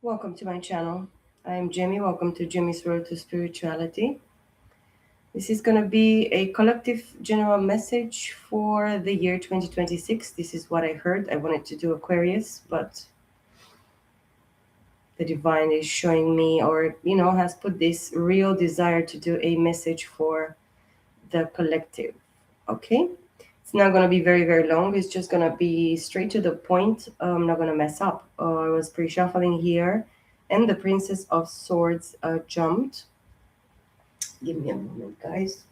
Welcome to my channel. I am Jimmy. Welcome to Jimmy's Road to Spirituality. This is going to be a collective general message for the year 2026. This is what I heard. I wanted to do Aquarius, but the divine is showing me, or has put this real desire to do a message for the collective. Okay? It's not going to be very, very long. It's just going to be straight to the point. I'm not going to mess up. I was pre shuffling here, and the Princess of Swords jumped. Give me a moment, guys.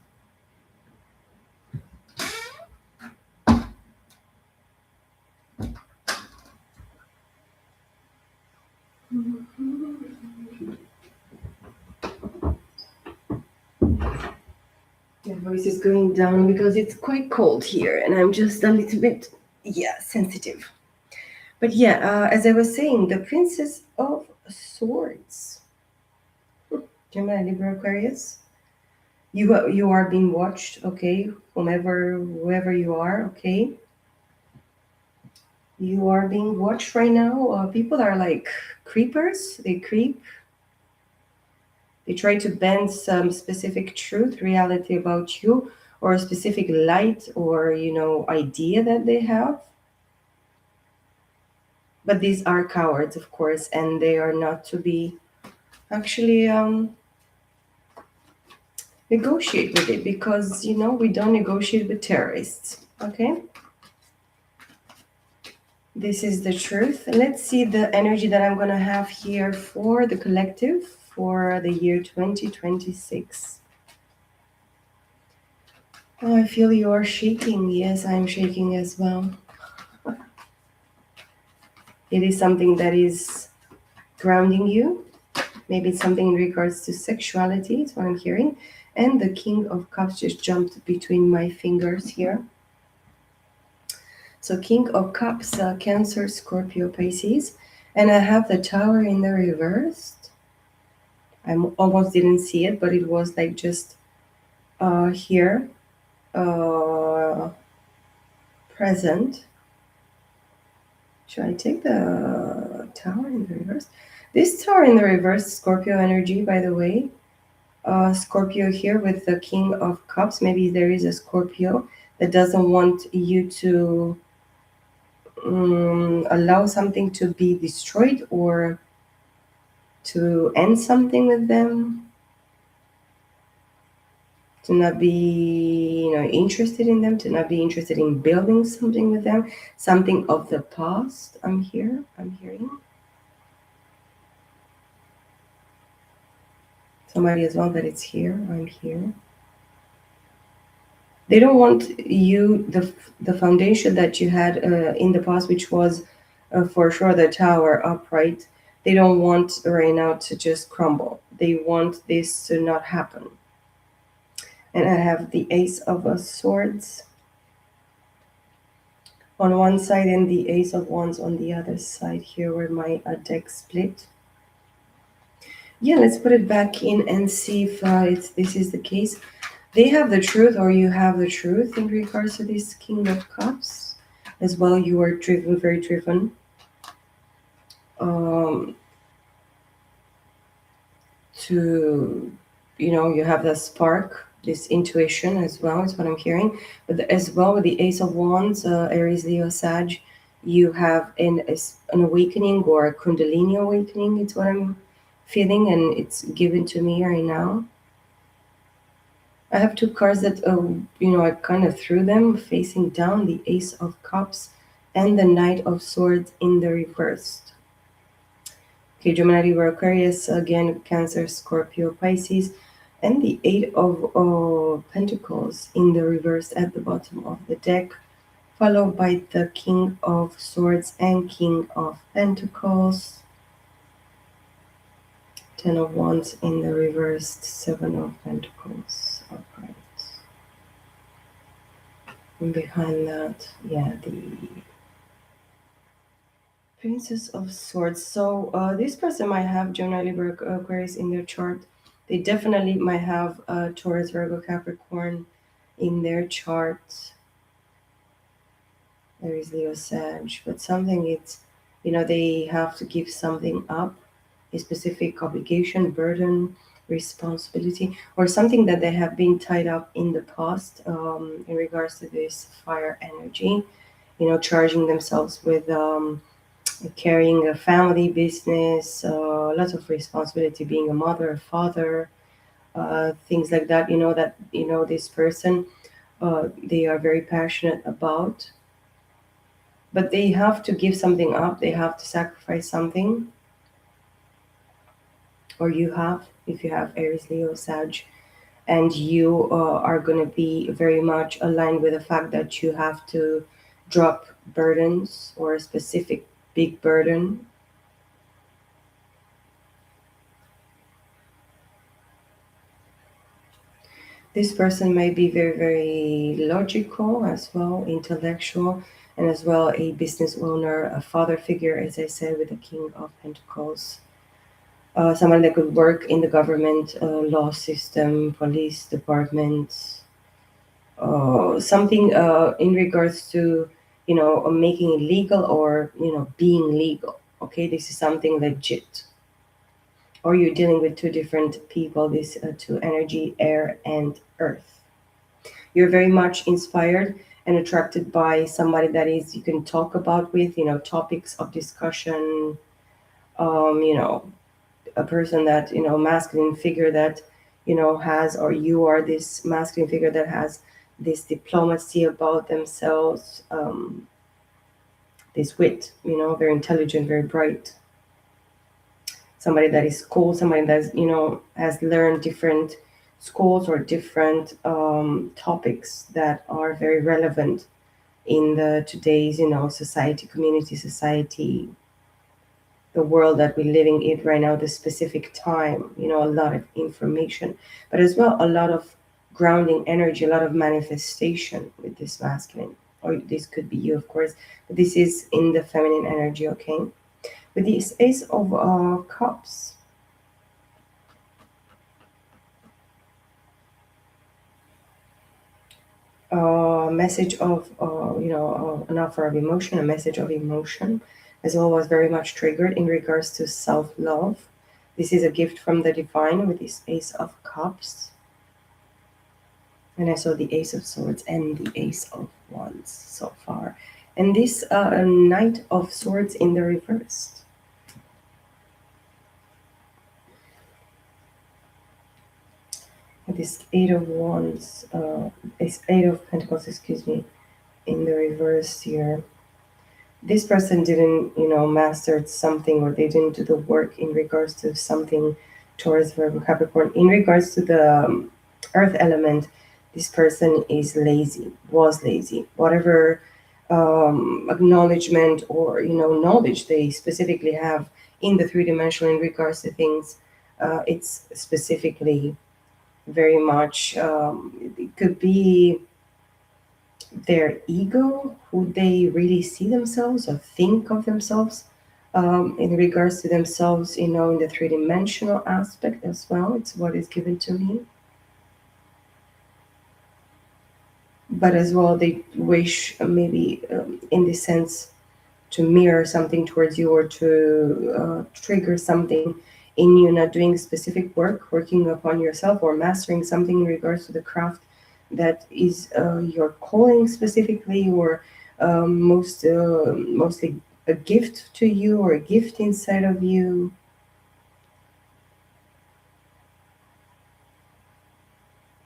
My voice is going down because it's quite cold here, and I'm just a little bit, sensitive. But as I was saying, the Princess of Swords. Gemini, Libra, Aquarius. You are being watched, okay? Whoever you are, okay? You are being watched right now. People are like creepers. They creep. They try to bend some specific truth, reality about you, or a specific light or idea that they have. But these are cowards, of course, and they are not to be actually negotiate with it because we don't negotiate with terrorists. Okay, this is the truth. Let's see the energy that I'm gonna have here for the collective for the year 2026. Oh, I feel you are shaking. Yes, I'm shaking as well. It is something that is grounding you. Maybe it's something in regards to sexuality, is what I'm hearing. And the King of Cups just jumped between my fingers here. So, King of Cups, Cancer, Scorpio, Pisces. And I have the Tower in the reversed. I almost didn't see it, but it was like just here, uh, present. Should I take the Tower in the reverse? This Tower in the reverse, Scorpio energy, by the way. Scorpio here with the King of Cups. Maybe there is a Scorpio that doesn't want you to allow something to be destroyed or to end something with them, to not be interested in them, to not be interested in building something with them, something of the past. I'm hearing somebody as well that it's here. I'm here. They don't want you the foundation that you had in the past, which was for sure the tower upright. They don't want right now to just crumble. They want this to not happen. And I have the Ace of Swords on one side and the Ace of Wands on the other side here where my deck split. Yeah, let's put it back in and see if this is the case. They have the truth, or you have the truth in regards to this King of Cups. As well, you are driven, very driven. Um, to, you have the spark, this intuition as well, is what I'm hearing. But as well, with the Ace of Wands, Aries, Leo, Sag, you have an awakening or a Kundalini awakening, it's what I'm feeling, and it's given to me right now. I have two cards that, I kind of threw them facing down, the Ace of Cups and the Knight of Swords in the reversed. Okay, Gemini, Libra, Aquarius, again, Cancer, Scorpio, Pisces, and the Eight of Pentacles in the reverse at the bottom of the deck, followed by the King of Swords and King of Pentacles, Ten of Wands in the reversed, Seven of Pentacles upright. And behind that, the Princess of Swords. So this person might have Gemini, Libra, Aquarius in their chart. They definitely might have Taurus, Virgo, Capricorn in their chart. There is Leo, Sag, but something it's, they have to give something up. a specific obligation, burden, responsibility, or something that they have been tied up in the past in regards to this fire energy. Charging themselves with carrying a family business, lots of responsibility, being a mother, a father, things like that. That this person they are very passionate about, but they have to give something up. They have to sacrifice something. Or you have, if you have Aries, Leo, Sag, and you are going to be very much aligned with the fact that you have to drop burdens or a specific big burden. This person may be very, very logical as well, intellectual, and as well a business owner, a father figure, as I said, with the King of Pentacles. Someone that could work in the government, law system, police departments, something in regards to, making it legal or, being legal. Okay, this is something legit. Or you're dealing with two different people, this two energy, air and earth. You're very much inspired and attracted by somebody that is you can talk about with, topics of discussion, you know, a person that, masculine figure that, has, or you are this masculine figure that has this diplomacy about themselves, this wit, very intelligent, very bright. Somebody that is cool, somebody that's, has learned different schools or different topics that are very relevant in the today's, society, community, society, the world that we're living in right now, the specific time, a lot of information, but as well a lot of grounding energy, a lot of manifestation with this masculine. Or this could be you, of course, but this is in the feminine energy, okay? With this Ace of Cups, message of, an offer of emotion, a message of emotion, as well was very much triggered in regards to self love. This is a gift from the divine with this Ace of Cups. And I saw the Ace of Swords and the Ace of Wands so far. And this Knight of Swords in the reverse. This Eight of Wands, this Eight of Pentacles, excuse me, in the reverse here. This person didn't, master something, or they didn't do the work in regards to something. Taurus, Virgo, Capricorn. In regards to the earth element, this person is lazy, was lazy. Whatever acknowledgement or, knowledge they specifically have in the three-dimensional in regards to things, it's specifically very much, it could be their ego, who they really see themselves or think of themselves, in regards to themselves, in the three-dimensional aspect as well. It's what is given to me. But as well, they wish maybe, in this sense, to mirror something towards you, or to trigger something in you, not doing specific work, working upon yourself, or mastering something in regards to the craft that is your calling specifically, or mostly a gift to you, or a gift inside of you.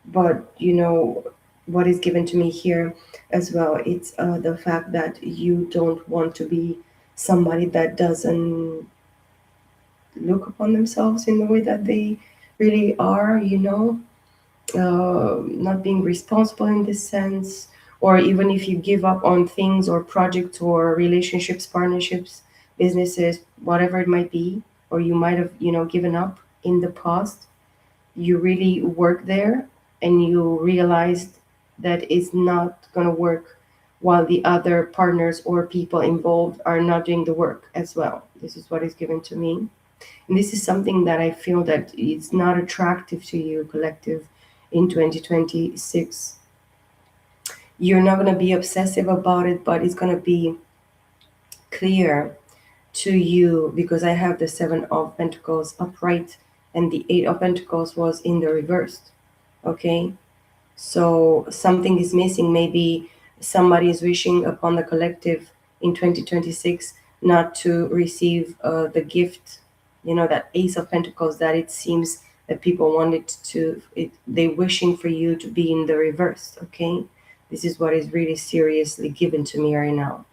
But what is given to me here as well, it's the fact that you don't want to be somebody that doesn't look upon themselves in the way that they really are, not being responsible in this sense. Or even if you give up on things or projects or relationships, partnerships, businesses, whatever it might be, or you might have, given up in the past, you really work there and you realized that it's not going to work while the other partners or people involved are not doing the work as well. This is what is given to me. And this is something that I feel that it's not attractive to you, collective, in 2026. You're not going to be obsessive about it, but it's going to be clear to you, because I have the Seven of Pentacles upright and the Eight of Pentacles was in the reversed. Okay, so something is missing. Maybe somebody is wishing upon the collective in 2026 not to receive the gift, that Ace of Pentacles, that it seems that people wanted to, they wishing for you to be in the reverse. Okay, this is what is really seriously given to me right now.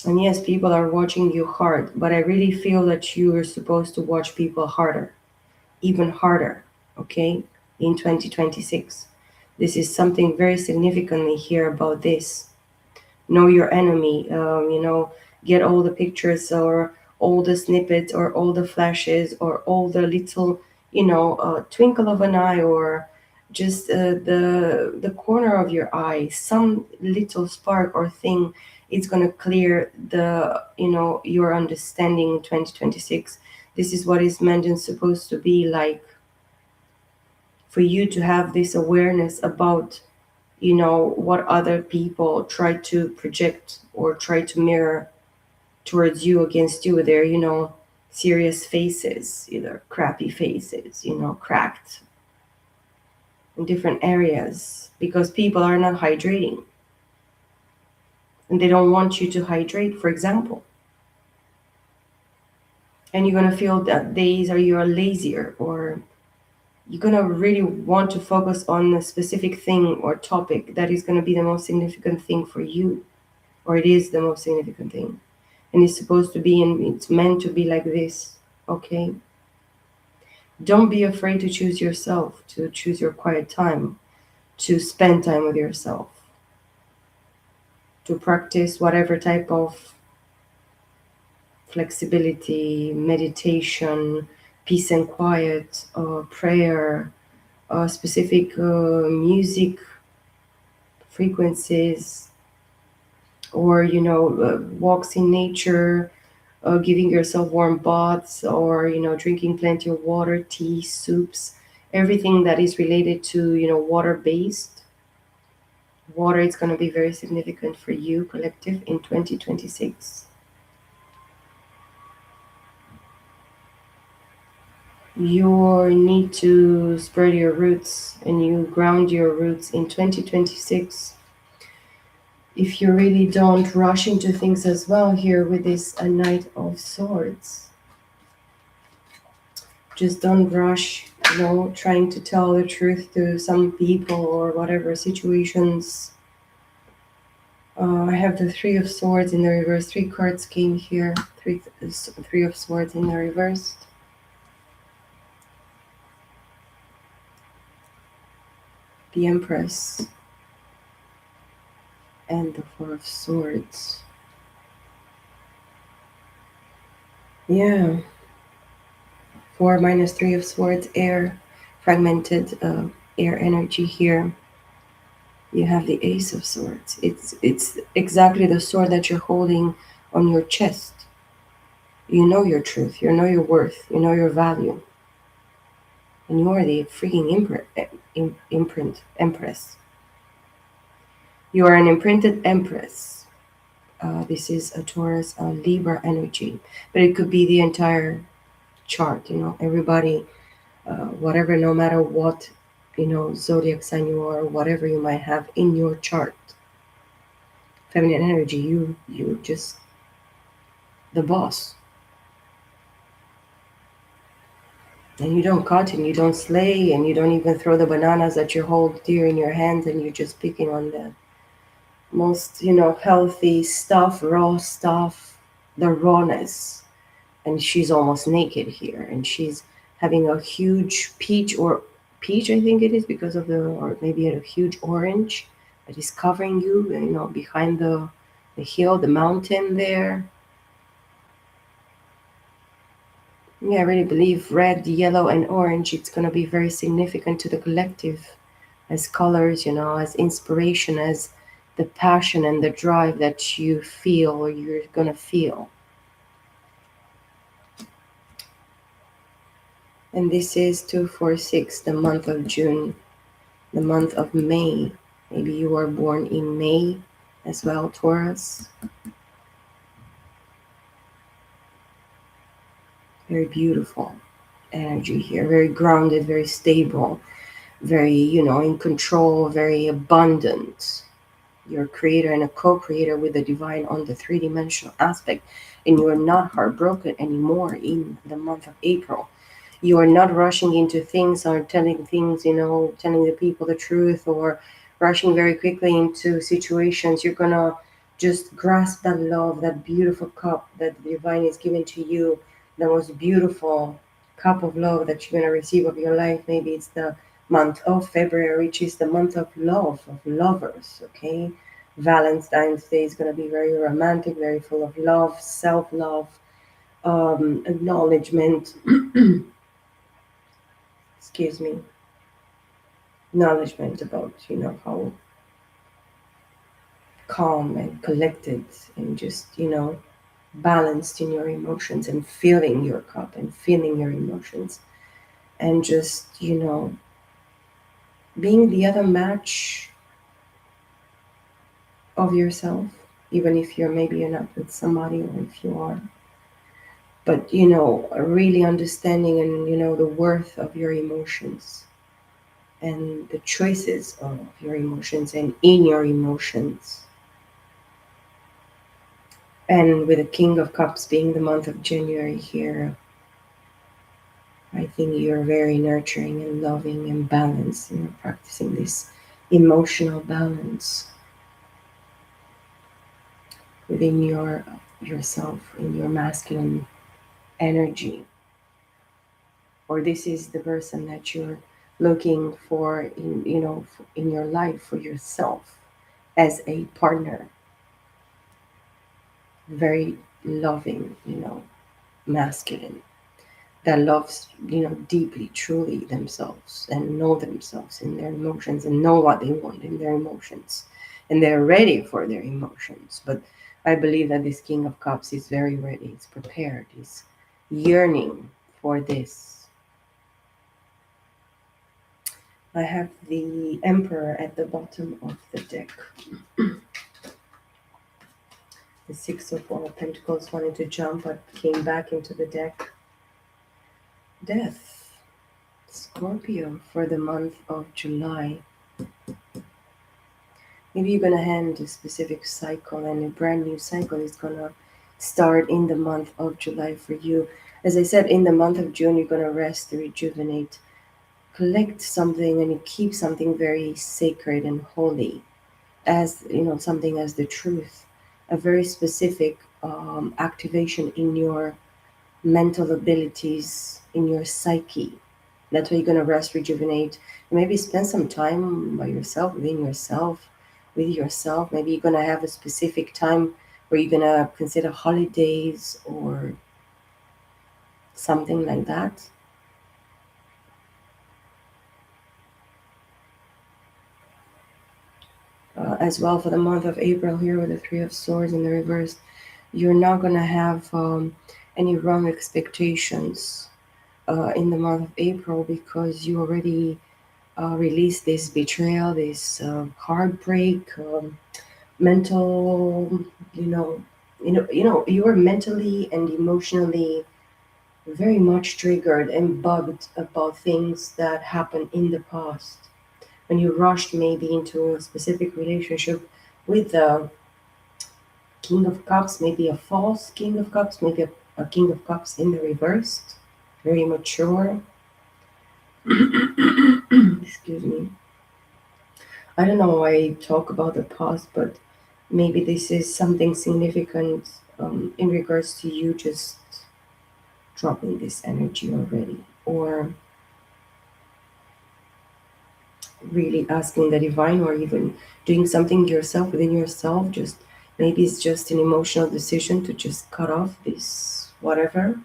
And yes, people are watching you hard, but I really feel that you are supposed to watch people harder, even harder, okay, in 2026. This is something very significantly here about this. Know your enemy, get all the pictures or all the snippets or all the flashes or all the little, twinkle of an eye, or just the corner of your eye, some little spark or thing. It's going to clear your understanding in 2026. This is what is meant and supposed to be like, for you to have this awareness about what other people try to project or try to mirror towards you, against you, with their serious faces, either crappy faces, cracked in different areas, because people are not hydrating and they don't want you to hydrate, for example. And you're going to feel that days are you're lazier, or you're going to really want to focus on a specific thing or topic that is going to be the most significant thing for you, or it is the most significant thing, and it's supposed to be, and it's meant to be like this. Okay, don't be afraid to choose yourself, to choose your quiet time, to spend time with yourself, to practice whatever type of flexibility, meditation, peace and quiet, prayer, specific music frequencies, or walks in nature, giving yourself warm baths, or drinking plenty of water, tea, soups, everything that is related to water based. Water is going to be very significant for you, collective, in 2026. You need to spread your roots and you ground your roots in 2026. If you really don't rush into things as well here with this Knight of Swords, just don't rush, trying to tell the truth to some people or whatever situations. I have the Three of Swords in the reverse. 3 cards came here. Three of Swords in the reverse. The Empress. And the Four of Swords. Yeah. 4 minus 3 of Swords, air. Fragmented air energy here. You have the Ace of Swords. It's exactly the sword that you're holding on your chest. You know your truth. You know your worth. You know your value. And you are the freaking imprint empress. You are an imprinted empress. This is a Taurus, Libra energy, but it could be the entire chart. Everybody, whatever, no matter what, zodiac sign you are, whatever you might have in your chart. Feminine energy, you just the boss. And you don't cut and you don't slay and you don't even throw the bananas that you hold dear in your hands, and you're just picking on the most, healthy stuff, raw stuff, the rawness. And she's almost naked here, and she's having a huge peach, I think it is, because of or maybe a huge orange that is covering you, behind the hill, the mountain there. Yeah, I really believe red, yellow, and orange, it's going to be very significant to the collective as colors, as inspiration, as the passion and the drive that you feel or you're going to feel. And this is 246, the month of June, the month of May. Maybe you were born in May as well, Taurus. Very beautiful energy here, very grounded, very stable, very, in control, very abundant. You're a creator and a co-creator with the divine on the three-dimensional aspect, and you are not heartbroken anymore in the month of April. You are not rushing into things or telling things, telling the people the truth, or rushing very quickly into situations. You're gonna just grasp that love, that beautiful cup that the divine is giving to you, the most beautiful cup of love that you're gonna receive of your life. Maybe it's the month of February, which is the month of love, of lovers, okay? Valentine's Day is going to be very romantic, very full of love, self love, acknowledgement, excuse me, acknowledgement about, how calm and collected and just, balanced in your emotions and filling your cup and feeling your emotions and just, being the other match of yourself, even if you're not with somebody or if you are. But, really understanding and, the worth of your emotions and the choices of your emotions and in your emotions. And with the King of Cups being the month of January here, I think you're very nurturing and loving and balanced, practicing this emotional balance within yourself, in your masculine energy. Or this is the person that you're looking for in your life for yourself as a partner, very loving, masculine, that loves, deeply, truly themselves and know themselves in their emotions and know what they want in their emotions, and they're ready for their emotions. But I believe that this King of Cups is very ready, is prepared, is yearning for this. I have the Emperor at the bottom of the deck. The Six of Pentacles wanted to jump but came back into the deck. Death. Scorpio for the month of July. Maybe you're going to hand a specific cycle, and a brand new cycle is going to start in the month of July for you. As I said, in the month of June, you're going to rest, rejuvenate, collect something, and you keep something very sacred and holy, as something as the truth, a very specific activation in your mental abilities, in your psyche. That's why you're going to rest, rejuvenate, and maybe spend some time by yourself, within yourself, with yourself. Maybe you're going to have a specific time where you're going to consider holidays or something like that. As well, for the month of April here with the Three of Swords in the reverse, you're not going to have any wrong expectations in the month of April, because you already released this betrayal, this heartbreak, mental, you are mentally and emotionally very much triggered and bugged about things that happened in the past. When you rushed maybe into a specific relationship with the King of Cups, maybe a false King of Cups, maybe a King of Cups in the reverse, very mature. Excuse me. I don't know why I talk about the past, but maybe this is something significant in regards to you just dropping this energy already, or really asking the divine, or even doing something yourself within yourself. Just maybe it's just an emotional decision to just cut off this whatever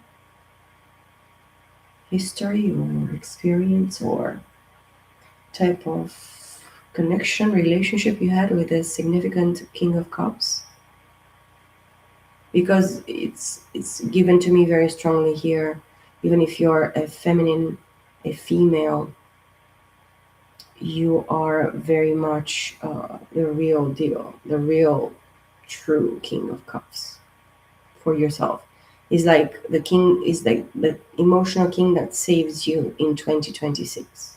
history or experience or type of connection, relationship you had with a significant King of Cups, because it's given to me very strongly here. Even if you're a feminine, a female, you are very much the real deal, the real true King of Cups for yourself. Is like the king is like the emotional king that saves you in 2026.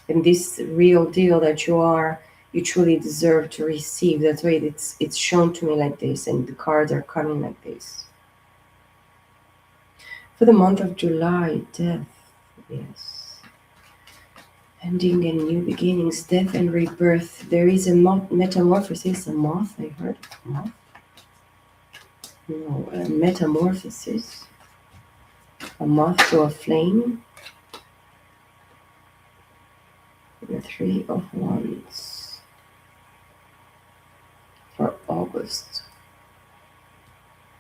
And this real deal that you are, you truly deserve to receive. That's why it's shown to me like this, and the cards are coming like this. For the month of July, death, yes. Ending and new beginnings, death and rebirth. There is a metamorphosis, a moth, I heard. Moth? No, a metamorphosis. A moth to a flame. The Three of Wands. For August.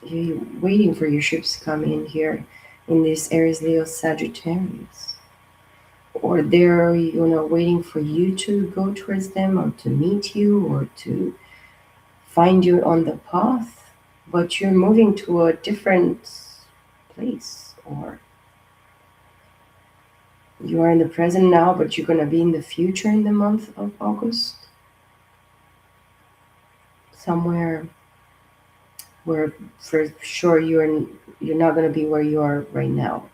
You're waiting for your ships to come in here in this Aries, Leo, Sagittarius. Or they're, waiting for you to go towards them or to meet you or to find you on the path, but you're moving to a different place, or you are in the present now, but you're going to be in the future in the month of August. Somewhere where for sure you're not going to be where you are right now.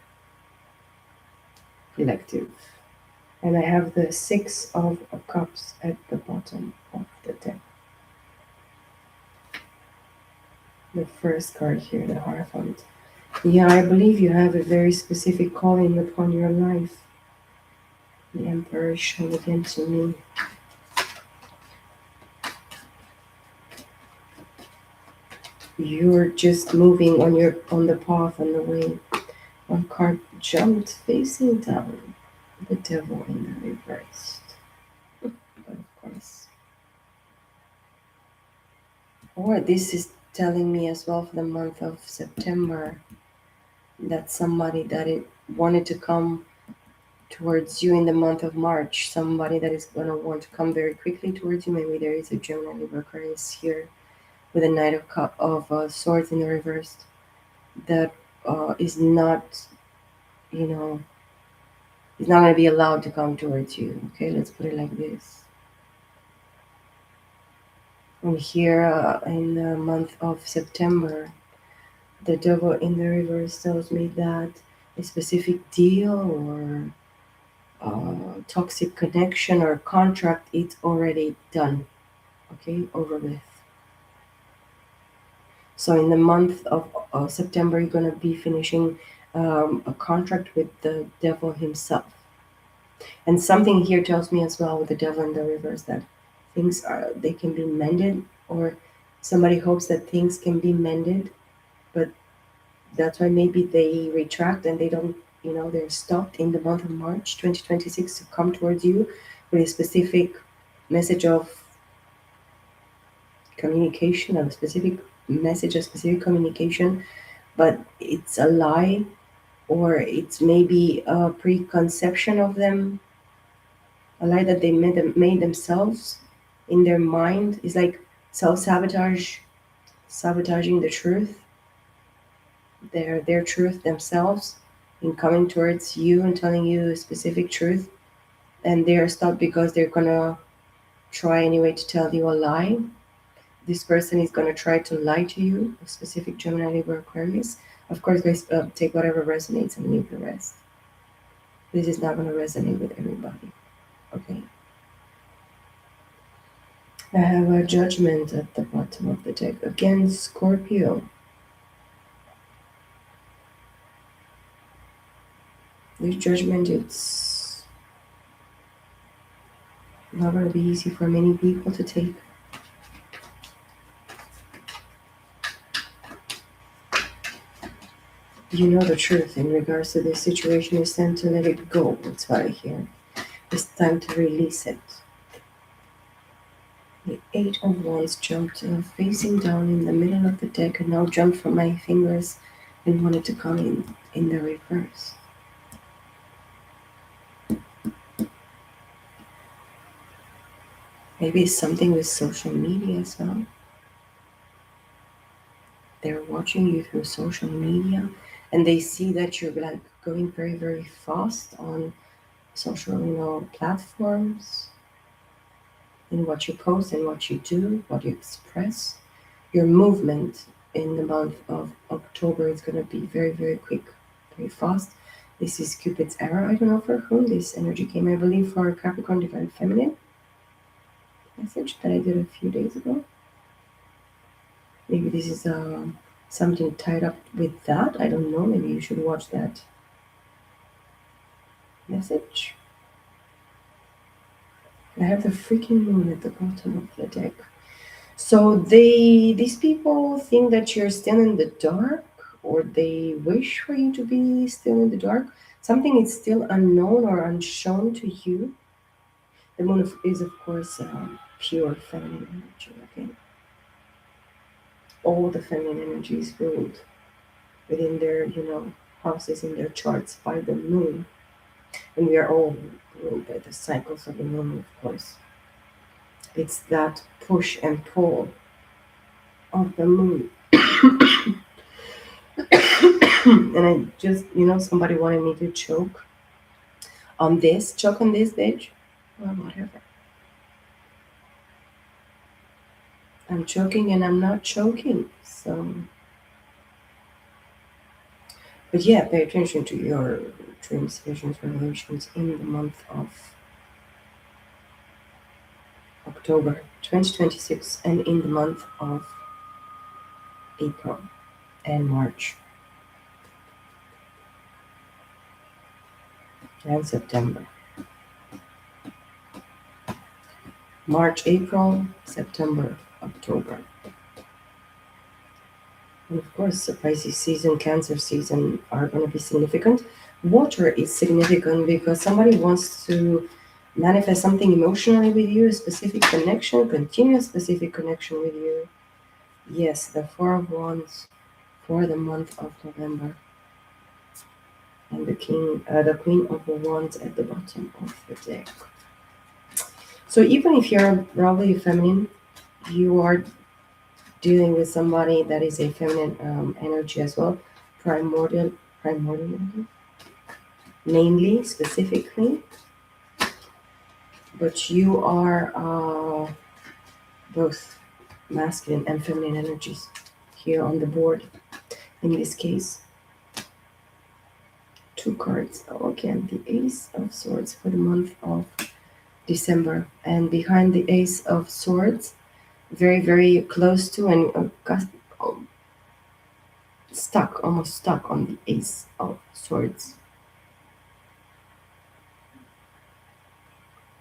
Collective. And I have the Six of Cups at the bottom of the deck. The first card here, the Hierophant. Yeah, I believe you have a very specific calling upon your life. The Emperor showed again to me. You're just moving on the path, on the way. One card jumped facing down. The Devil in the reversed. But of course. Or this is telling me as well for the month of September that somebody that it wanted to come towards you in the month of March, somebody that is going to want to come very quickly towards you. Maybe there is a Gemini, Libra, Aquarius here with a Knight of Swords in the reverse that is not, is not going to be allowed to come towards you. Okay, let's put it like this. And here in the month of September, the Devil in the reverse tells me that a specific deal or toxic connection or contract, it's already done. Okay, over with. So in the month of September, you're going to be finishing a contract with the devil himself. And something here tells me as well with the devil in the reverse that they can be mended, or somebody hopes that things can be mended, but that's why maybe they retract and they don't, they're stopped in the month of March 2026 to come towards you with a specific message of communication, a specific message, a specific communication, but it's a lie, or it's maybe a preconception of them, a lie that they made themselves in their mind. Is like self-sabotage, sabotaging the truth, their truth themselves, in coming towards you and telling you a specific truth, and they're stopped because they're gonna try anyway to tell you a lie. This person is going to try to lie to you, a specific Gemini, Libra, Aquarius. Of course, guys, take whatever resonates and leave the rest. This is not going to resonate with everybody. Okay. I have a Judgment at the bottom of the deck. Again, Scorpio. This Judgment, it's not going to be easy for many people to take. You know the truth in regards to this situation. It's time to let it go. That's what I hear. It's time to release it. The Eight of Wands jumped facing down in the middle of the deck and now jumped from my fingers and wanted to come in the reverse. Maybe it's something with social media as well. They're watching you through social media and they see that you're like going very, very fast on social, platforms, in what you post and what you do, what you express. Your movement in the month of October is going to be very, very quick, very fast. This is Cupid's arrow. I don't know for whom this energy came. I believe for Capricorn Divine Feminine message that I did a few days ago. Maybe this is something tied up with that. I don't know. Maybe you should watch that message. I have the freaking moon at the bottom of the deck. So these people think that you're still in the dark, or they wish for you to be still in the dark. Something is still unknown or unshown to you. The moon is, of course, pure feminine energy. Okay, all the feminine energy is ruled within their, houses in their charts by the moon, and we are all ruled by the cycles of the moon, of course. It's that push and pull of the moon. And I just, somebody wanted me to choke on this, bitch. Well, whatever. I'm choking and I'm not choking. So, but yeah, pay attention to your dreams, visions, revelations in the month of October 2026 and in the month of April and March and September. March, April, September, October. And of course, the Pisces season, Cancer season are going to be significant. Water is significant because somebody wants to manifest something emotionally with you, a specific connection, continue a specific connection with you. Yes, the Four of Wands for the month of November. And the Queen of Wands at the bottom of the deck. So even if you're probably feminine, you are dealing with somebody that is a feminine energy as well, primordial energy, namely, specifically. But you are both masculine and feminine energies here on the board. In this case, two cards. Again, the Ace of Swords for the month of December, and behind the Ace of Swords, very, very close to and almost stuck on the Ace of Swords.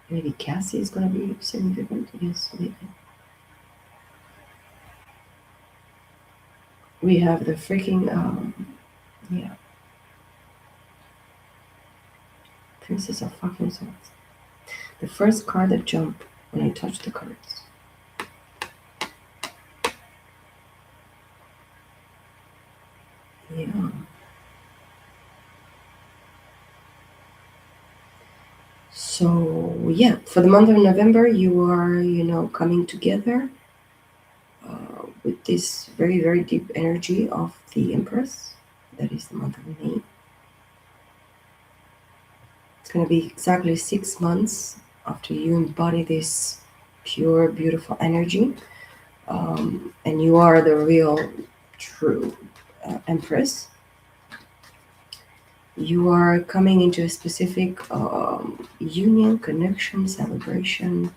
Maybe Cassie is going to be significant. Yes, maybe. We have the freaking, Princess of fucking Swords. The first card that jumped when I touched the cards. Yeah. So, yeah, for the month of November, you are, coming together with this very, very deep energy of the Empress. That is the month of May. It's going to be exactly 6 months after you embody this pure, beautiful energy. And you are the real, true Empress. You are coming into a specific union, connection, celebration.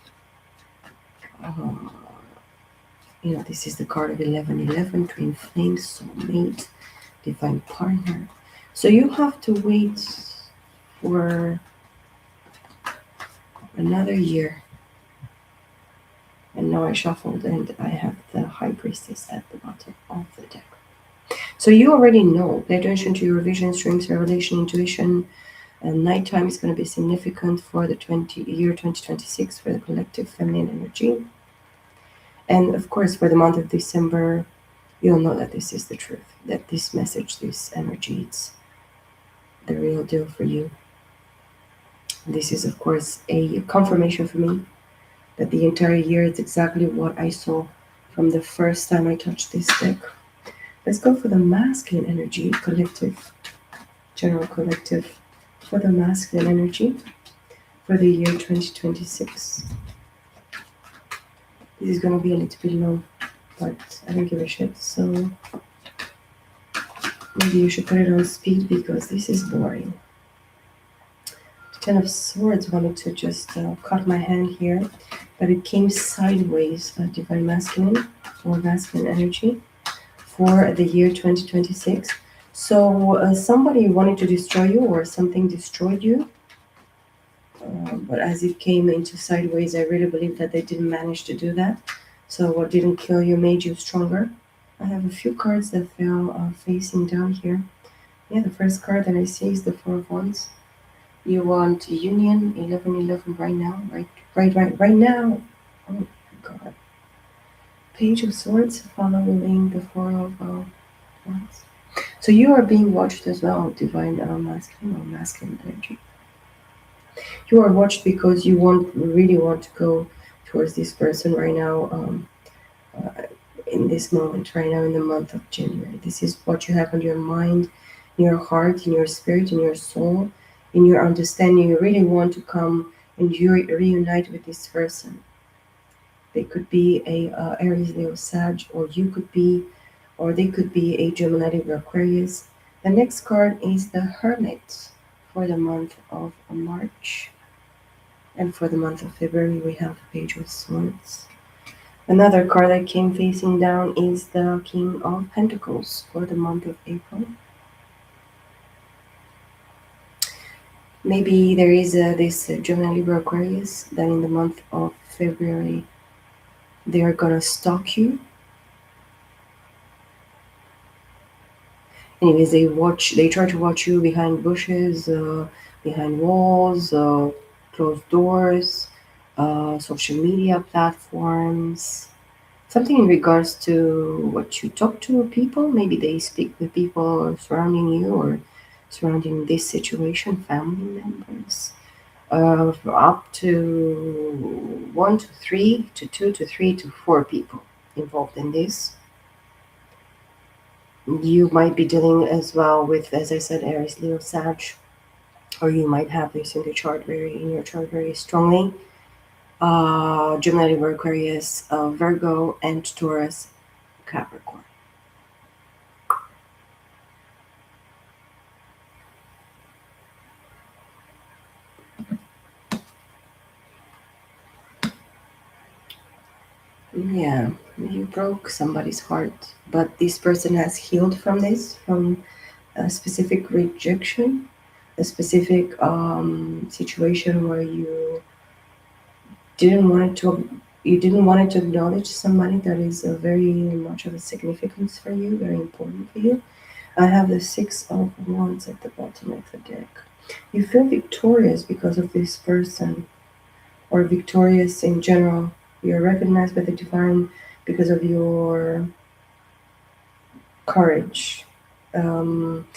This is the card of 1111, twin flames, soulmate, divine partner. So you have to wait for another year. And now I shuffled and I have the High Priestess at the bottom of the deck. So you already know. Pay attention to your visions, dreams, revelation, intuition. And nighttime is going to be significant for the year 2026 for the collective feminine energy. And of course, for the month of December, you'll know that this is the truth, that this message, this energy, it's the real deal for you. This is, of course, a confirmation for me that the entire year is exactly what I saw from the first time I touched this deck. Let's go for the masculine energy, collective, general collective, for the masculine energy. for the year 2026. This is gonna be a little bit long, but I don't give a shit. So maybe you should put it on speed because this is boring. The Ten of Swords wanted to just cut my hand here, but it came sideways, Divine Masculine or masculine energy for the year 2026. So somebody wanted to destroy you or something destroyed you. But as it came into sideways, I really believe that they didn't manage to do that. So what didn't kill you made you stronger. I have a few cards that fell facing down here. Yeah, the first card that I see is the Four of Wands. You want union, 1111 right now, right now. Oh my God. Page of Swords following the Four of Wands. So you are being watched as well, divine masculine or masculine energy. You are watched because you really want to go towards this person right now, uh, in this moment, right now in the month of January. This is what you have on your mind, in your heart, in your spirit, in your soul, in your understanding. You really want to come and you reunite with this person. They could be a Aries, Leo, Sag, or you could be, or they could be a Gemini, Libra, Aquarius. The next card is the Hermit for the month of March. And for the month of February, we have the Page of Swords. Another card that came facing down is the King of Pentacles for the month of April. Maybe there is this Gemini, Libra, Aquarius that in the month of February they are gonna stalk you. Anyways, they try to watch you behind bushes, behind walls, closed doors, social media platforms. Something in regards to what you talk to people. Maybe they speak with people surrounding you or surrounding this situation, family members. Up to 1 to 3 to 2 to 3 to 4 people involved in this. You might be dealing as well with, as I said, Aries, Leo, Sag, or you might have this in your chart very strongly. Gemini, Libra, Aquarius, Virgo, and Taurus, Capricorn. Yeah, you broke somebody's heart, but this person has healed from this, from a specific rejection, a specific situation where you didn't want it to acknowledge somebody that is very much of a significance for you, very important for you. I have the Six of Wands at the bottom of the deck. You feel victorious because of this person, or victorious in general. You're recognized by the divine because of your courage, um,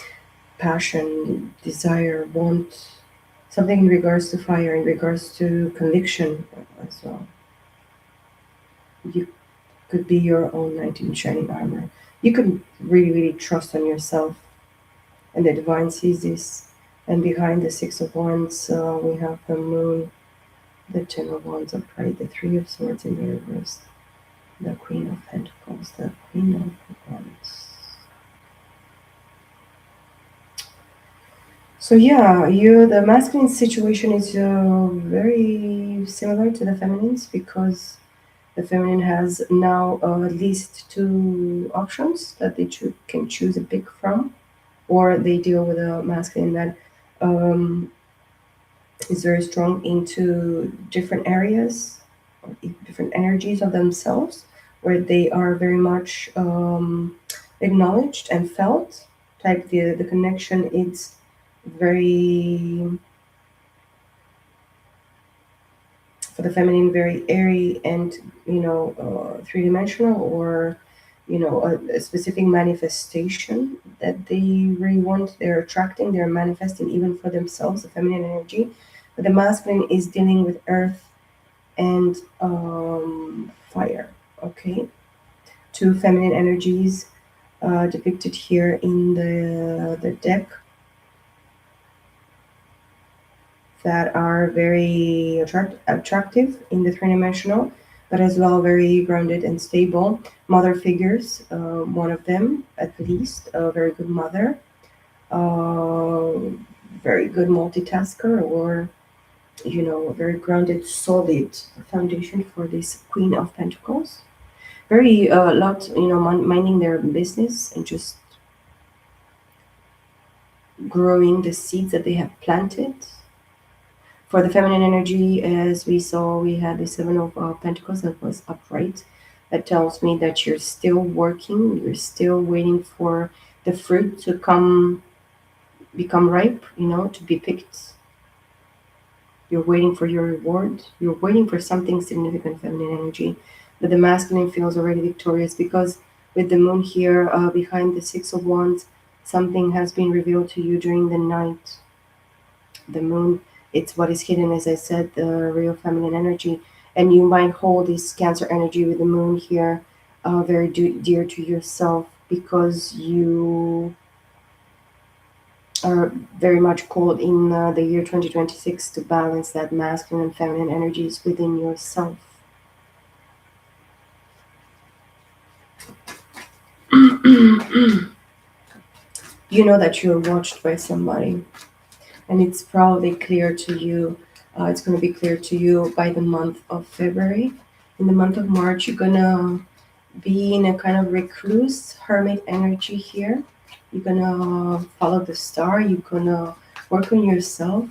passion, desire, want, something in regards to fire, in regards to conviction as well. You could be your own knight in shining armor. You could really, really trust on yourself, and the divine sees this. And behind the Six of Wands, we have the Moon, the Ten of Wands upright, the Three of Swords in the reverse, the Queen of Pentacles, the Queen of Wands. So yeah, the masculine situation is very similar to the feminine's because the feminine has now at least two options that they can choose a pick from, or they deal with a masculine that um, is very strong into different areas or different energies of themselves, where they are very much acknowledged and felt. Like the connection is very, for the feminine, very airy and three-dimensional, or a specific manifestation that they really want. They're attracting, they're manifesting even for themselves, the feminine energy. But the masculine is dealing with earth and fire. Okay, two feminine energies depicted here in the deck that are very attractive in the three-dimensional, but as well very grounded and stable. Mother figures, one of them at least, a very good mother, uh, very good multitasker, or a very grounded, solid foundation for this Queen of Pentacles. Very lot, minding their business and just growing the seeds that they have planted. For the feminine energy, as we saw, we had the Seven of Pentacles that was upright. That tells me that you're still working, you're still waiting for the fruit to become ripe, to be picked. You're waiting for your reward. You're waiting for something significant, feminine energy. But the masculine feels already victorious because with the moon here behind the Six of Wands, something has been revealed to you during the night. The moon, it's what is hidden, as I said, the real feminine energy. And you might hold this Cancer energy with the moon here very dear to yourself because you are very much called in the year 2026 to balance that masculine and feminine energies within yourself. You know that you're watched by somebody, and it's probably clear to you. It's going to be clear to you by the month of February. In the month of March, you're going to be in a kind of recluse, hermit energy here. You're going to follow the star. You're going to work on yourself,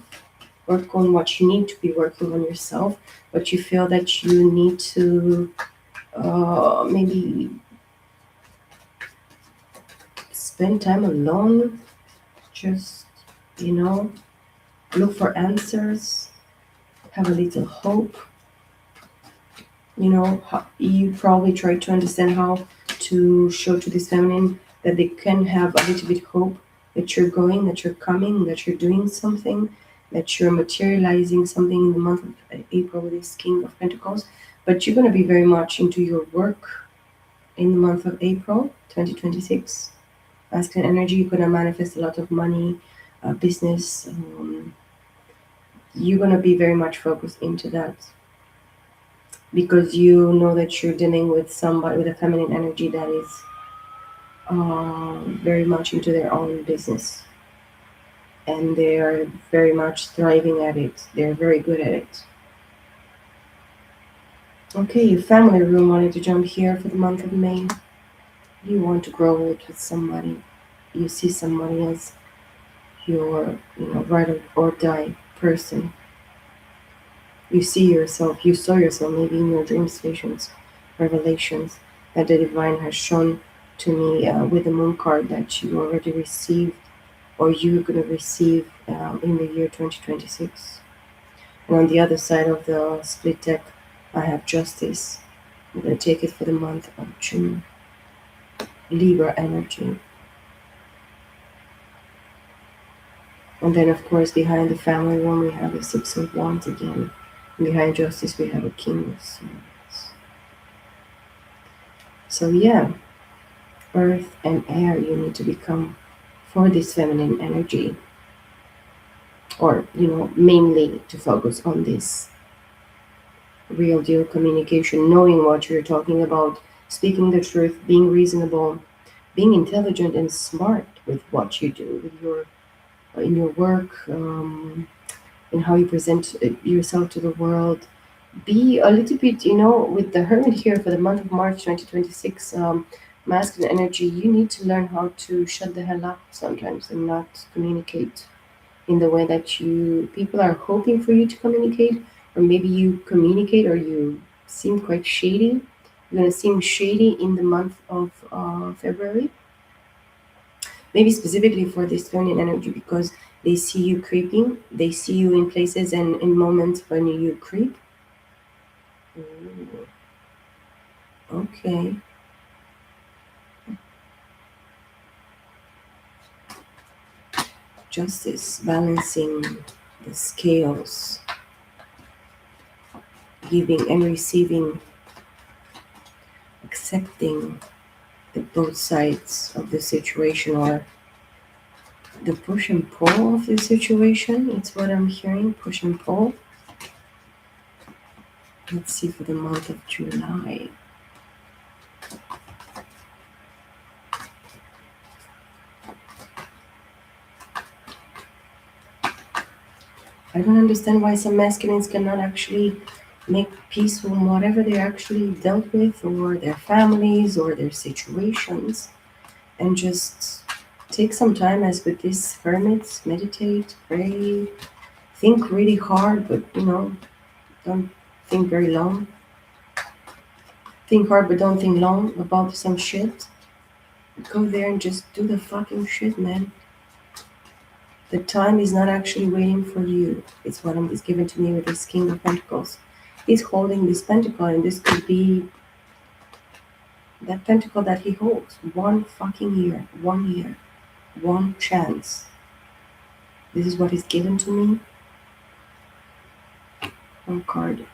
work on what you need to be working on yourself, but you feel that you need to maybe spend time alone, just, you know, look for answers, have a little hope. You probably try to understand how to show to this feminine that they can have a little bit hope that you're going, that you're coming, that you're doing something, that you're materializing something in the month of April with this King of Pentacles. But you're going to be very much into your work in the month of April 2026. Masculine energy, you're going to manifest a lot of money, business. You're going to be very much focused into that because you know that you're dealing with somebody with a feminine energy that is very much into their own business, and they are very much thriving at it. They're very good at it. Okay, your family room wanted to jump here for the month of May. You want to grow old with somebody. You see somebody as your, ride or die person. You see yourself, you saw yourself maybe in your dreams, visions, revelations that the divine has shown to me with the moon card that you already received or you're going to receive in the year 2026. And on the other side of the split deck, I have justice. I'm going to take it for the month of June. Libra energy. And then, of course, behind the family room, we have the Six of Wands again. And behind justice, we have a King of Swords. So, yeah, earth and air you need to become for this feminine energy. Or, mainly to focus on this real deal communication, knowing what you're talking about, speaking the truth, being reasonable, being intelligent and smart with what you do, with your in your work, in how you present yourself to the world. Be a little bit, with the Hermit here for the month of March 2026, masculine energy, you need to learn how to shut the hell up sometimes and not communicate in the way that people are hoping for you to communicate, or maybe you communicate or you seem quite shady. You're going to seem shady in the month of February, maybe specifically for this feminine energy because they see you creeping, they see you in places and in moments when you creep. Ooh, okay. Justice, balancing the scales, giving and receiving, accepting the both sides of the situation, or The push and pull of the situation, it's what I'm hearing, push and pull. Let's see for the month of July. I don't understand why some masculines cannot actually make peace from whatever they actually dealt with, or their families, or their situations, and just take some time, as with these hermits, meditate, pray, think really hard, but don't think very long. Think hard, but don't think long about some shit. Go there and just do the fucking shit, man. The time is not actually waiting for you. It's what is given to me with this King of Pentacles. He's holding this pentacle, and this could be that pentacle that he holds. One fucking year, 1 year, one chance. This is what is given to me. One card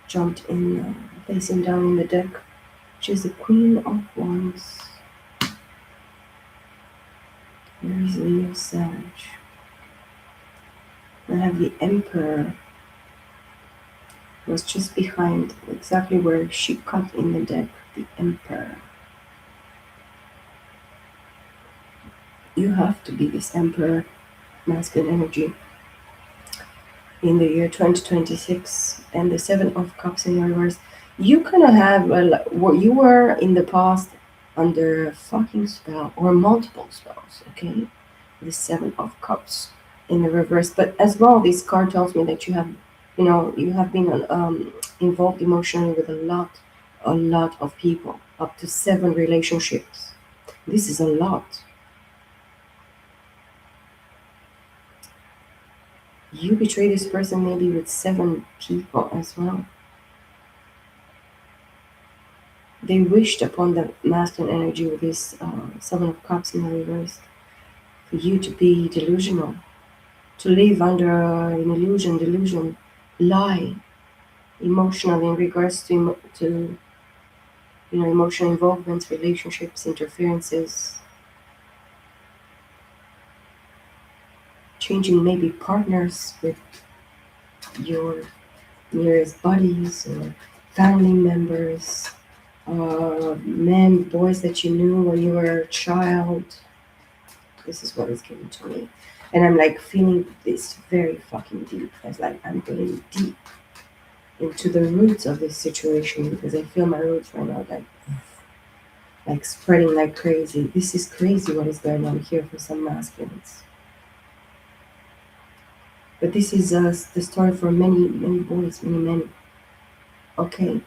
jumped in, facing down in the deck, which is the Queen of Wands. Where is Leo Sag? I have the Emperor. Was just behind, exactly where she cut in the deck, the Emperor. You have to be this Emperor, masculine energy, in the year 2026, and the Seven of Cups in reverse. You kind of have, what you were in the past under a fucking spell, or multiple spells, okay? The Seven of Cups in the reverse. But as well, this card tells me that you have been involved emotionally with a lot of people, up to 7 relationships. This is a lot. You betray this person maybe with 7 people as well. They wished upon the masculine energy with this 7 of Cups in the reverse for you to be delusional, to live under an delusion, lie emotionally in regards to emotional involvements, relationships, interferences, changing maybe partners with your nearest buddies or family members, men, boys that you knew when you were a child. This is what is given to me. And I'm like feeling this very fucking deep. As like I'm going deep into the roots of this situation, because I feel my roots right now like spreading like crazy. This is crazy what is going on here for some masculines. But this is the story for many, many boys, many men. Okay.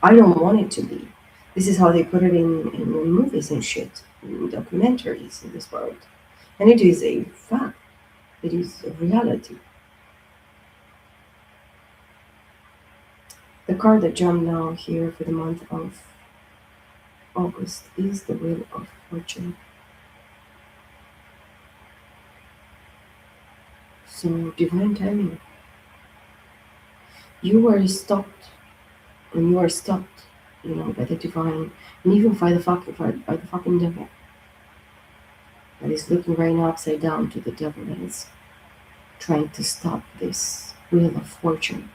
I don't want it to be. This is how they put it in movies and shit, in documentaries in this world. And it is a fact. It is a reality. The card that jumped now here for the month of August is the Wheel of Fortune. So, divine timing. You were stopped, and you are stopped, by the divine, and even by the fucking devil. That is looking right now upside down to the devil that is trying to stop this Wheel of Fortune.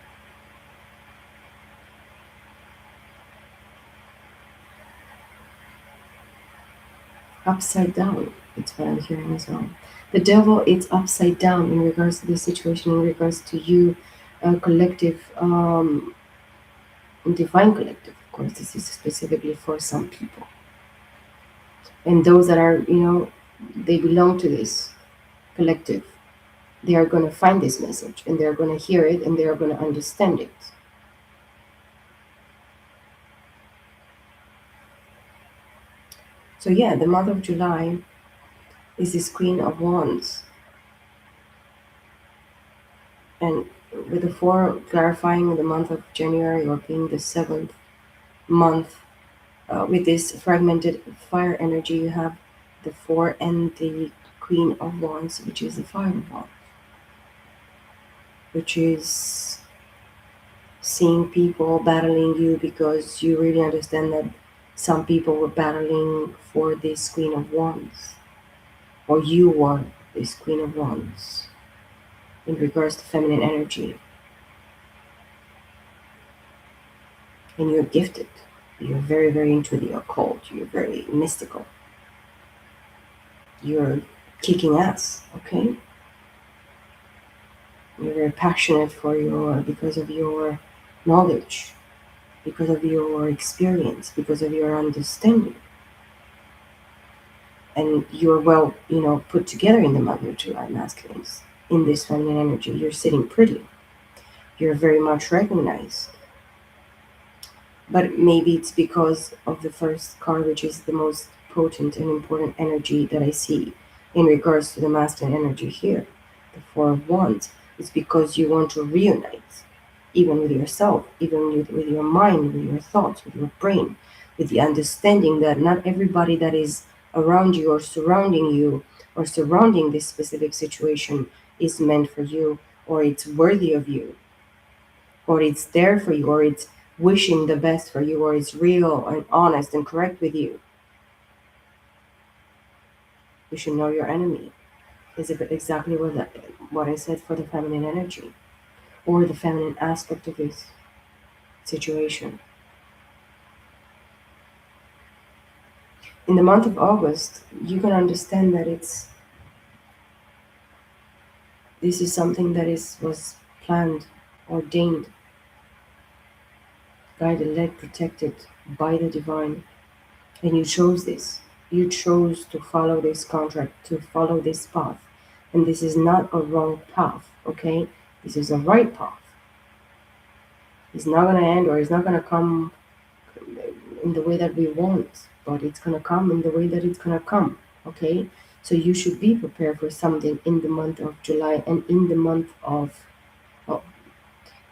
Upside down, it's what I'm hearing as well. The devil, it's upside down in regards to this situation, in regards to you, collective, divine collective. Of course, this is specifically for some people. And those that are, they belong to this collective, they are going to find this message, and they're going to hear it, and they are going to understand it. So yeah, the month of July is this Queen of Wands. And with the 4 clarifying the month of January, or being the 7th month, with this fragmented fire energy, you have the 4 and the Queen of Wands, which is the Fire of Wands, which is seeing people battling you, because you really understand that some people were battling for this Queen of Wands. or you are this Queen of Wands in regards to feminine energy, and you're gifted. You're very, very into the occult. You're very mystical. You're kicking ass, okay? You're very passionate because of your knowledge, because of your experience, because of your understanding. And you're well, put together in the month of July, masculines. In this feminine energy, you're sitting pretty. You're very much recognized. But maybe it's because of the first card, which is the most potent and important energy that I see in regards to the masculine energy here, the Four of Wands. It's because you want to reunite, even with yourself, even with your mind, with your thoughts, with your brain, with the understanding that not everybody that is around you or surrounding this specific situation is meant for you, or it's worthy of you, or it's there for you, or it's wishing the best for you, or it's real and honest and correct with you. You should know your enemy. Is it exactly what I said for the feminine energy, or the feminine aspect of this situation? In the month of August, you can understand that this is something that was planned, ordained, guided, led, protected by the divine. And you chose this. You chose to follow this contract, to follow this path. And this is not a wrong path, okay? This is a right path. It's not going to end, or it's not going to come in the way that we want, but it's going to come in the way that it's going to come, okay? So you should be prepared for something in the month of July, and in the month of, well,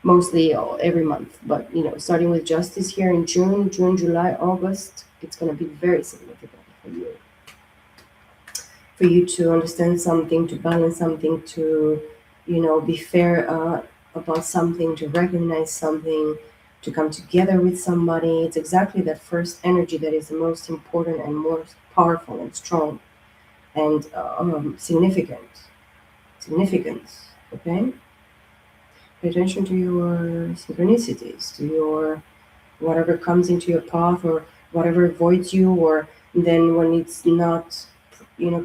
mostly every month, but starting with justice here in June, July, August, it's going to be very significant for you to understand something, to balance something, to be fair about something, to recognize something, to come together with somebody. It's exactly that first energy that is the most important and most powerful and strong and significance, okay? Pay attention to your synchronicities, to your whatever comes into your path, or whatever avoids you, or then when it's not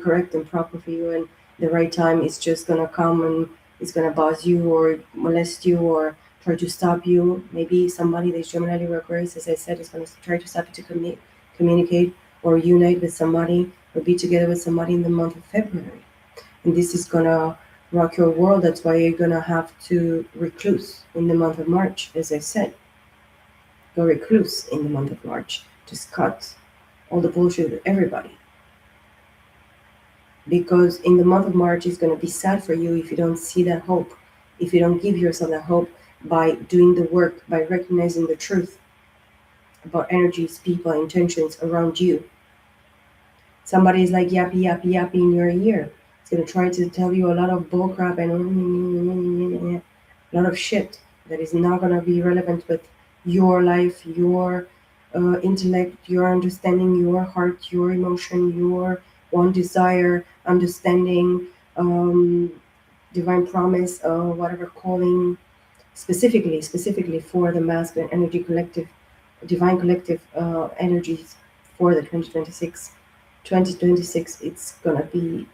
correct and proper for you, and the right time, it's just gonna come and it's gonna buzz you or molest you or try to stop you. Maybe somebody that's Gemini, Libra, Aquarius, as I said, is gonna try to stop you to communicate or unite with somebody or be together with somebody in the month of February. And this is gonna rock your world. That's why you're gonna have to recluse in the month of March, as I said. Go recluse in the month of March. Just cut all the bullshit with everybody. Because in the month of March, it's going to be sad for you if you don't see that hope, if you don't give yourself that hope by doing the work, by recognizing the truth about energies, people, intentions around you. Somebody is like yappy, yappy, yappy in your ear. It's going to try to tell you a lot of bullcrap and a lot of shit that is not going to be relevant with your life, your intellect, your understanding, your heart, your emotion, your one desire, understanding, divine promise, whatever calling, specifically for the masculine energy collective, divine collective energies for the 2026. 2026, it's gonna be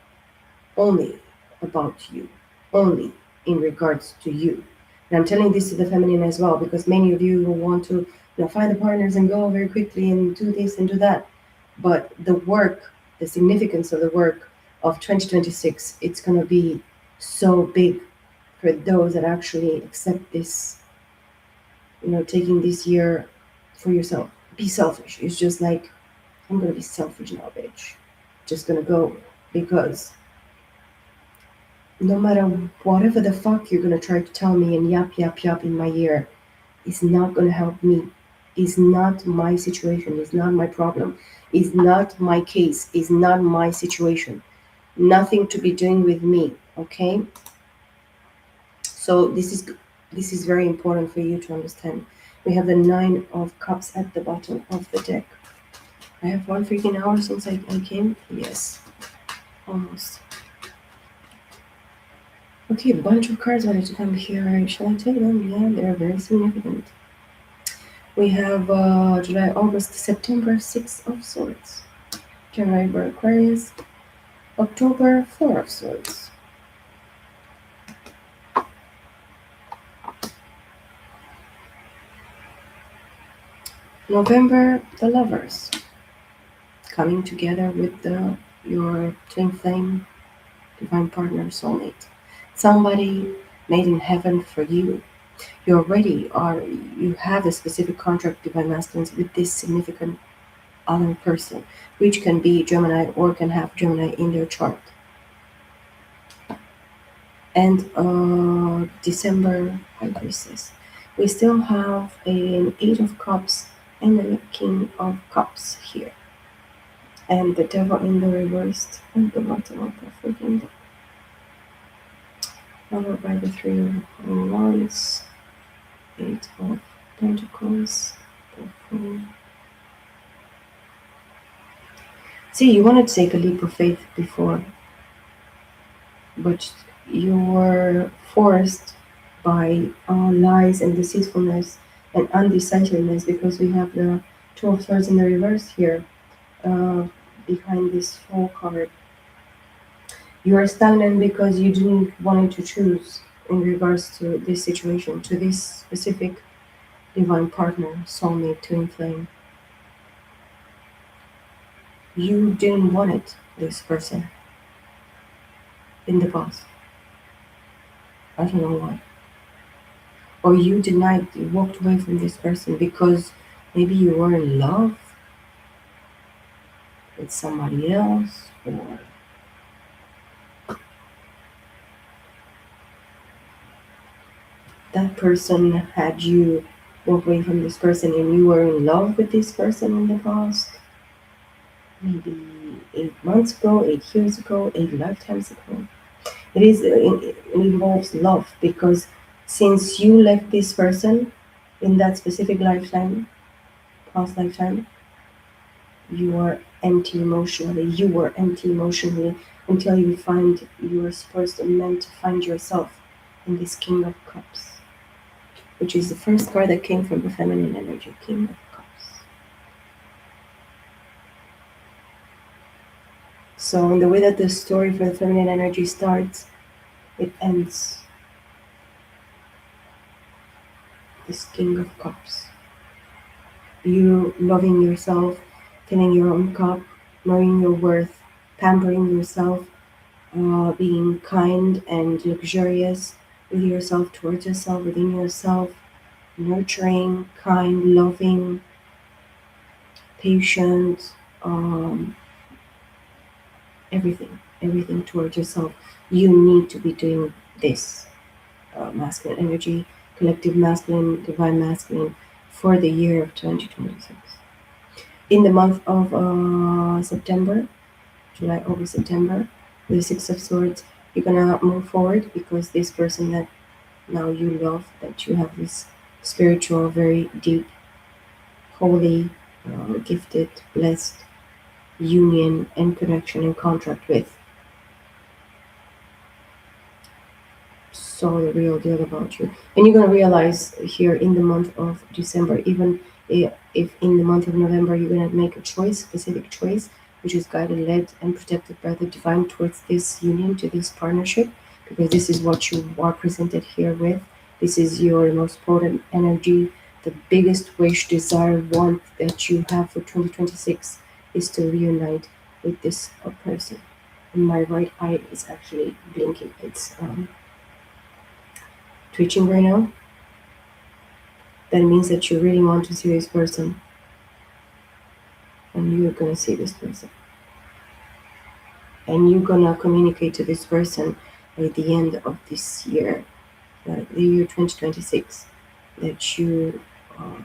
only about you, only in regards to you. And I'm telling this to the feminine as well, because many of you will want to find the partners and go very quickly and do this and do that. But the work, the significance of the work of 2026, it's going to be so big for those that actually accept this, taking this year for yourself. Be selfish. It's just like, I'm going to be selfish now, bitch. Just going to go, because no matter whatever the fuck you're going to try to tell me and yap, yap, yap in my ear, it's not going to help me. It's not my situation. It's not my problem. It's not my case. It's not my situation. Nothing to be doing with me, okay? So this is very important for you to understand. We have the Nine of Cups at the bottom of the deck. I have 1 freaking hour since I came. Yes. Almost. Okay, a bunch of cards wanted to come here. Shall I take them? Yeah, they're very significant. We have July, August, September, Six of Swords. January, Aquarius. October, Four of Swords. November, the Lovers. Coming together with your twin flame, divine partner, soulmate. Somebody made in heaven for you. You already are, you have a specific contract, divine masculines, with this significant other person, which can be Gemini or can have Gemini in their chart. And December, High Priestess. We still have an Eight of Cups and a King of Cups here. And the Devil in the reversed and the bottom of the freaking deck. Followed by the Three of Wands, Eight of Pentacles, the Fool. See, you wanted to take a leap of faith before, but you were forced by lies and deceitfulness and undecisiveness, because we have the Two of Swords in the reverse here behind this Fool card. You are stagnant because you didn't want to choose in regards to this situation, to this specific divine partner, soulmate, twin flame. You didn't want it, this person, in the past. I don't know why. Or you denied, you walked away from this person because maybe you were in love with somebody else, or that person had you walk away from this person and you were in love with this person in the past. Maybe 8 months ago, 8 years ago, 8 lifetimes ago. It involves love, because since you left this person in that specific lifetime, past lifetime, you are empty emotionally. You were empty emotionally until you were supposed to meant to find yourself in this King of Cups, which is the first card that came from the feminine energy, King of Cups. So in the way that the story for the feminine energy starts, it ends. This King of Cups. You loving yourself, filling your own cup, knowing your worth, pampering yourself, being kind and luxurious with yourself, towards yourself, within yourself, nurturing, kind, loving, patient, everything towards yourself. You need to be doing this masculine energy, collective masculine, divine masculine, for the year of 2026. In the month of September, July, August, September, with the Six of Swords, you're gonna move forward, because this person that now you love, that you have this spiritual, very deep, holy, gifted, blessed union and connection and contract with, saw the real deal about you. And you're going to realize here in the month of December, even if in the month of November you're going to make a choice, specific choice, which is guided, led, and protected by the divine towards this union, to this partnership, because this is what you are presented here with. This is your most potent energy. The biggest wish, desire, want that you have for 2026 is to reunite with this person. And my right eye is actually blinking. It's twitching right now. That means that you really want to see this person, and you're gonna see this person, and you're gonna communicate to this person at the end of this year, the year 2026, that you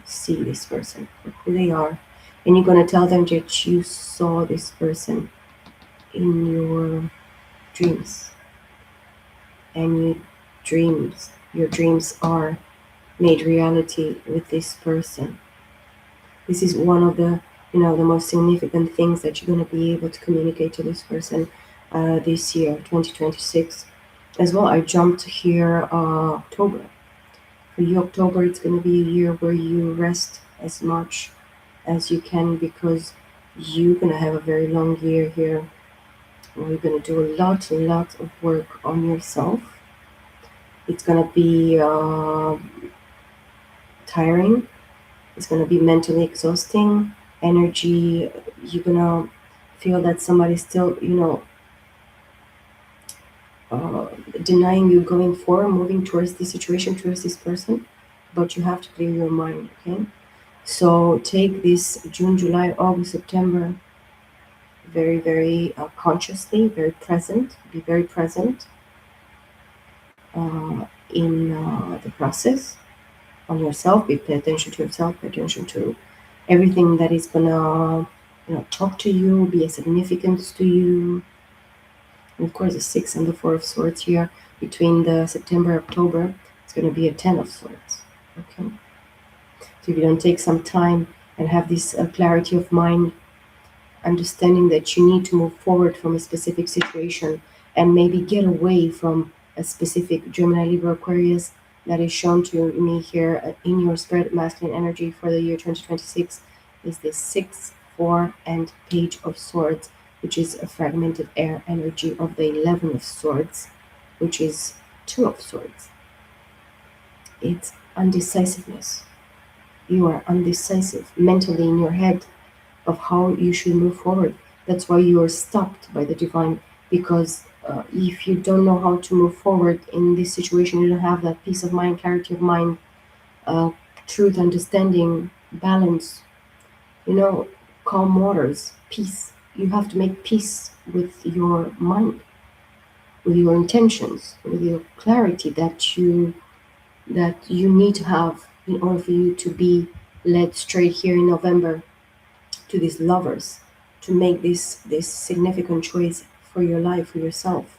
see this person for who they are, and you're gonna tell them that you saw this person in your dreams, and your dreams are made reality with this person. This is one of the the most significant things that you're going to be able to communicate to this person this year, 2026. As well, I jumped here October. For you, October, it's going to be a year where you rest as much as you can because you're going to have a very long year here. You're going to do a lot of work on yourself. It's going to be tiring. It's going to be mentally exhausting. Energy, you're going to feel that somebody's still, uh, denying you going forward, moving towards this situation, towards this person, but you have to clear your mind, okay? So take this June, July, August, September very, very consciously, very present, be very present in the process on yourself, pay attention to yourself, pay attention to everything that is gonna, talk to you, be a significance to you. And of course, the Six and the Four of Swords here between the September, October, it's going to be a Ten of Swords. Okay. So if you don't take some time and have this clarity of mind, understanding that you need to move forward from a specific situation and maybe get away from a specific Gemini, Libra, Aquarius that is shown to me here in your spirit masculine energy for the year 2026 is this 6, 4, and Page of Swords, which is a fragmented air energy of the 11 of Swords, which is 2 of Swords. It's undecisiveness. You are undecisive mentally in your head of how you should move forward. That's why you are stopped by the divine, because if you don't know how to move forward in this situation, you don't have that peace of mind, clarity of mind, uh, truth, understanding, balance, calm waters, peace. You have to make peace with your mind, with your intentions, with your clarity that you need to have in order for you to be led straight here in November to these lovers, to make this significant choice for your life, for yourself.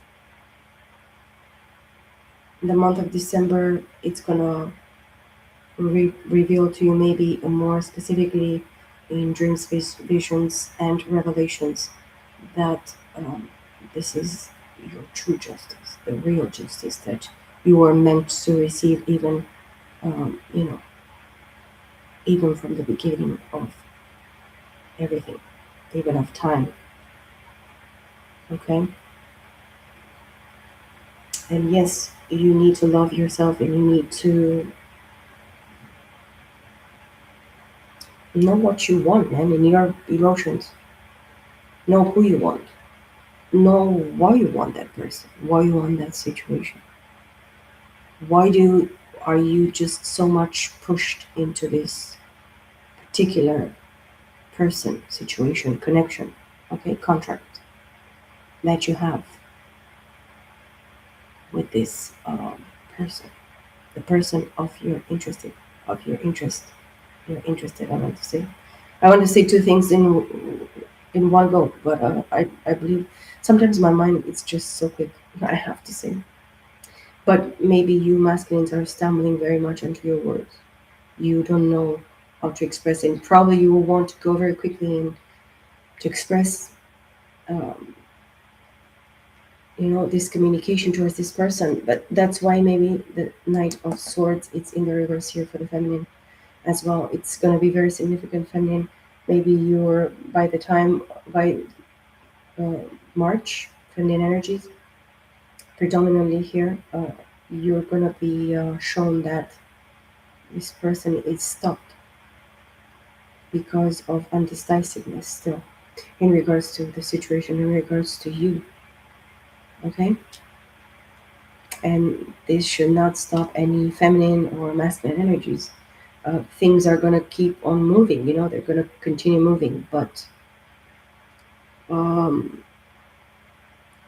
In the month of December, it's gonna reveal to you maybe more specifically in dreams, visions, and revelations that this is your true justice, the real justice that you are meant to receive, even um, you know, even from the beginning of everything, even of time. Okay, and yes, you need to love yourself, and you need to know what you want, man, in your emotions. Know who you want. Know why you want that person. Why you want that situation. Why do are you just so much pushed into this particular person, situation, connection, okay, contract that you have with this person, the person of your interested, of your interest, you're interested. I want to say two things in one go, but I believe sometimes my mind is just so quick. I have to say, but maybe you masculines are stumbling very much into your words. You don't know how to express it. And probably you will want to go very quickly and to express, um, this communication towards this person. But that's why maybe the Knight of Swords, it's in the reverse here for the feminine as well. It's going to be very significant feminine. Maybe you're by uh, March, feminine energies, predominantly here, you're going to be shown that this person is stopped because of undecisiveness still in regards to the situation, in regards to you. Okay? And this should not stop any feminine or masculine energies. Things are going to keep on moving, they're going to continue moving, but um,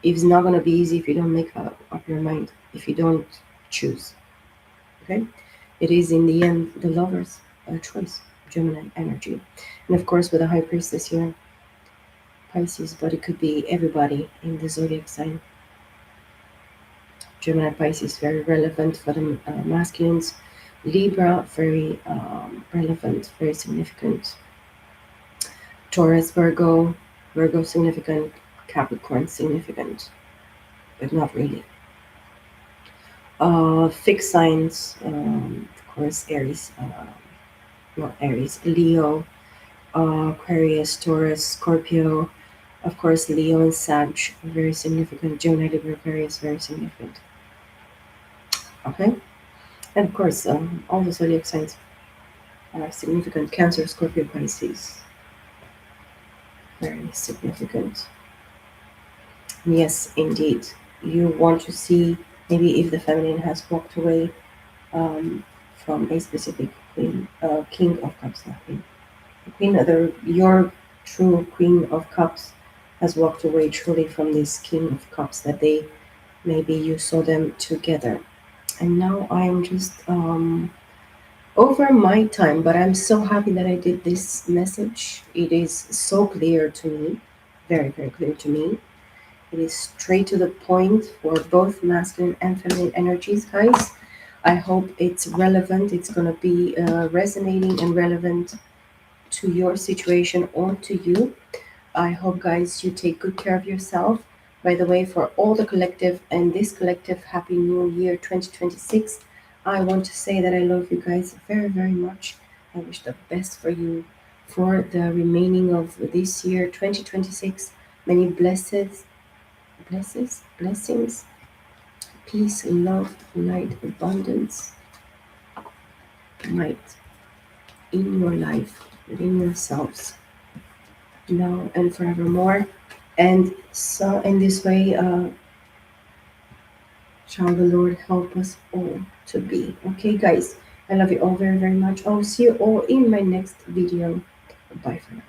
it's not going to be easy if you don't make up your mind, if you don't choose. Okay? It is in the end the lover's choice, Gemini energy. And of course, with a high priestess here, Pisces, but it could be everybody in the zodiac sign. Gemini, Pisces, very relevant for the masculines. Libra, very relevant, very significant. Taurus, Virgo, significant. Capricorn significant, but not really. Fixed signs, of course, Aries, not Aries, Leo, Aquarius, Taurus, Scorpio, of course, Leo and Sag, very significant. Gemini, Libra, Aquarius, very significant. Okay, and of course, all the zodiac signs are significant. Cancer, Scorpio, Pisces, very significant. Yes, indeed. You want to see maybe if the feminine has walked away from a specific queen, king of cups, not queen. The queen, your true queen of cups has walked away truly from this king of cups that they maybe you saw them together. And now I'm just over my time, but I'm so happy that I did this message. It is so clear to me, very, very clear to me. It is straight to the point for both masculine and feminine energies, guys. I hope it's relevant. It's going to be resonating and relevant to your situation or to you. I hope, guys, you take good care of yourself. By the way, for all the collective and this collective, Happy New Year 2026. I want to say that I love you guys very, very much. I wish the best for you for the remaining of this year 2026. Many blessings, peace, love, light, abundance, might in your life, within yourselves, now and forevermore. And so, in this way, shall the Lord help us all to be. Okay, guys, I love you all very, very much. I'll see you all in my next video. Bye for now.